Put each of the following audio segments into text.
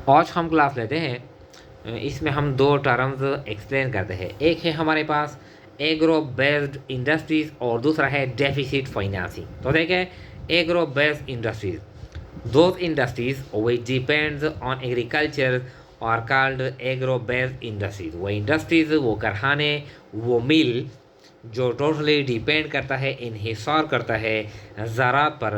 आज हम क्लास लेते हैं, इसमें हम दो टर्म्स एक्सप्लेन करते हैं। एक है हमारे पास एग्रो बेस्ड इंडस्ट्रीज और दूसरा है डेफिसिट फाइनेंसिंग। तो देखें, agro based industries, those industries which depends on agriculture are called agro based industries। वो इंडस्ट्रीज, वो कारखाने, वो मिल जो टोटली डिपेंड करता है, इन्हिसार करता है ज़रात पर,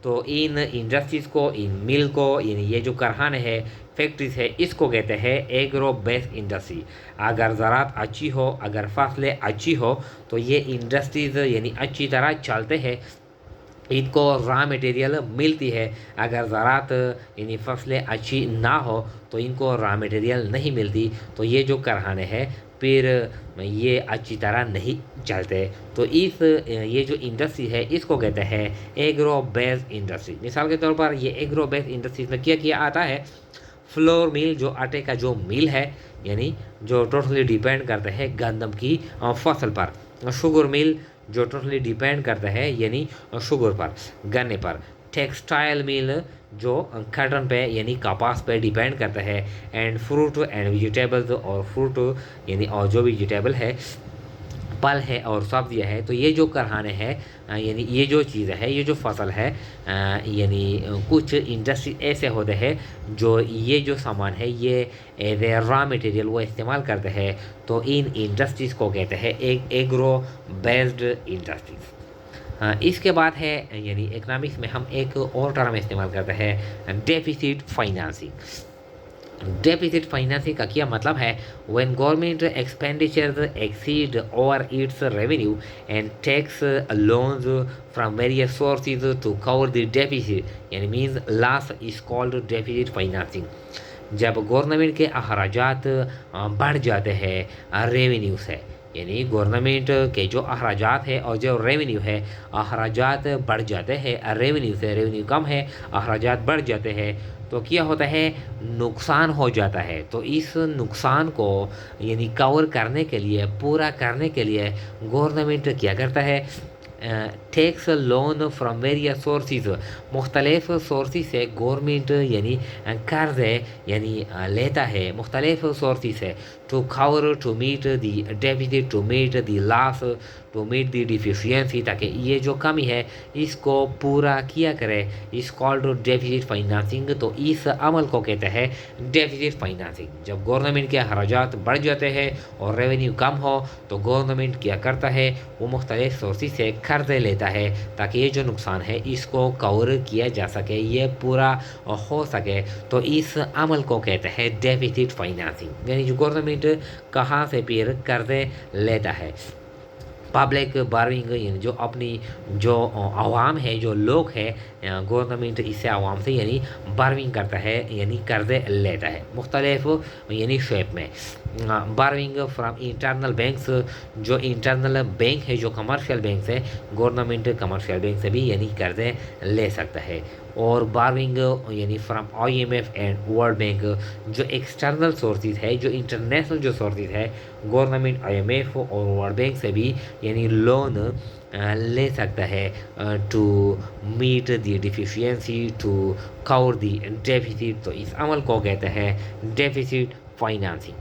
तो इन इंडस्ट्रीज़ को, इन मिल को, यानी ये जो कारखाने हैं, फैक्ट्रीज है, इसको कहते हैं एग्रो बेस्ड इंडस्ट्री। अगर ज़रात अच्छी हो, अगर फसलें अच्छी हो, तो ये इंडस्ट्रीज़ यानी अच्छी तरह चलते हैं, इनको रॉ मटेरियल मिलती है। अगर ज़रात यानी फसलें अच्छी ना हो तो इनको रॉ मटेरियल नहीं मिलती, तो ये जो कारखाने हैं फिर ये अच्छी तरह नहीं चलते। तो ये जो इंडस्ट्री है इसको कहते हैं एग्रो बेस्ड इंडस्ट्री। मिसाल के तौर पर ये एग्रो बेस्ड इंडस्ट्री में क्या किया आता है, फ्लोर मिल जो आटे का जो मिल है, यानी जो टोटली डिपेंड करते हैं गंदम की फसल पर। शुगर मिल जो टोटली डिपेंड करता है यानी शुगर पर, गन्ने पर। टेक्सटाइल मिल जो कॉटन पे यानी कपास पे डिपेंड करता है। एंड फ्रूट एंड वेजिटेबल्स, और फ्रूट यानी और जो वेजिटेबल है, फल है और सब्जियाँ है, तो ये जो कारखाने हैं यानी ये जो चीज़ है, ये जो फसल है, यानी कुछ इंडस्ट्री ऐसे होते हैं जो ये जो सामान है ये एज ए रॉ मटेरियल वो इस्तेमाल करते हैं। तो इन इंडस्ट्रीज़ को कहते हैं एग्रो बेस्ड इंडस्ट्रीज़। इसके बाद है यानी इकोनॉमिक्स में हम एक और टर्म इस्तेमाल करते हैं, डेफिसिट फाइनेंसिंग। डेफिसिट फाइनेंसिंग का क्या मतलब है, when government expenditures exceed over its revenue and takes loans from various sources to cover the deficit, यानी means loss is called deficit financing. जब गवर्नमेंट के अखराजात बढ़ जाते हैं रेवेन्यू से, यानी गवर्नमेंट के जो अखराजात है और जो रेवेन्यू है, अखराजात बढ़ जाते हैं रेवेन्यू से, रेवेन्यू कम है, अखराजात बढ़ जाते हैं, तो क्या होता है, नुकसान हो जाता है। तो इस नुकसान को यानी कवर करने के लिए, पूरा करने के लिए गवर्नमेंट क्या करता है, takes loan from various sources, मुख्तलिफ सोर्सेज से गवर्नमेंट यानी कर्ज यानी लेता है मुख्तलिफ सोर्सेज से, to cover, to meet the deficit, to meet the loss, to meet the deficiency, ताकि ये जो कमी है इसको पूरा किया करे। इस कॉल्ड डेफिसिट फाइनेंसिंग। तो इस अमल को कहते हैं डेफिसिट फाइनेंसिंग। जब गवर्नमेंट के अखराजात बढ़ जाते हैं और रेवेन्यू कम हो, तो गवर्नमेंट क्या करता है, वो मुख्तलिफ सोर्सेज से कर्ज लेता है ताकि ये जो नुकसान है इसको कवर किया जा सके, ये पूरा हो सके। तो इस अमल को कहते हैं डेफिसिट फाइनेंसिंग, यानी जो गवर्नमेंट कहाँ से फिर कर्जे लेता है। पब्लिक बार्विंग, यानी जो अपनी जो आवाम है, जो लोग है, गवर्नमेंट इससे आवाम से यानी बार्विंग करता है, यानी कर्जे लेता है मुख्तलिफ यानी शेप में। बार्विंग फ्रॉम इंटरनल बैंक्स, जो इंटरनल बैंक है, जो कमर्शियल बैंक है, गवर्नमेंट कमर्शियल बैंक से भी यानी कर्जे ले सकता है। और बार्विंग यानी from IMF and world bank, जो एक्सटर्नल सोर्सेज है, जो इंटरनेशनल जो सोर्सेज है, गवर्नमेंट IMF और वर्ल्ड बैंक से भी यानी लोन ले सकता है to meet the deficiency, to cover the deficit. तो इस अमल को कहते हैं डेफिसिट फाइनेंसिंग।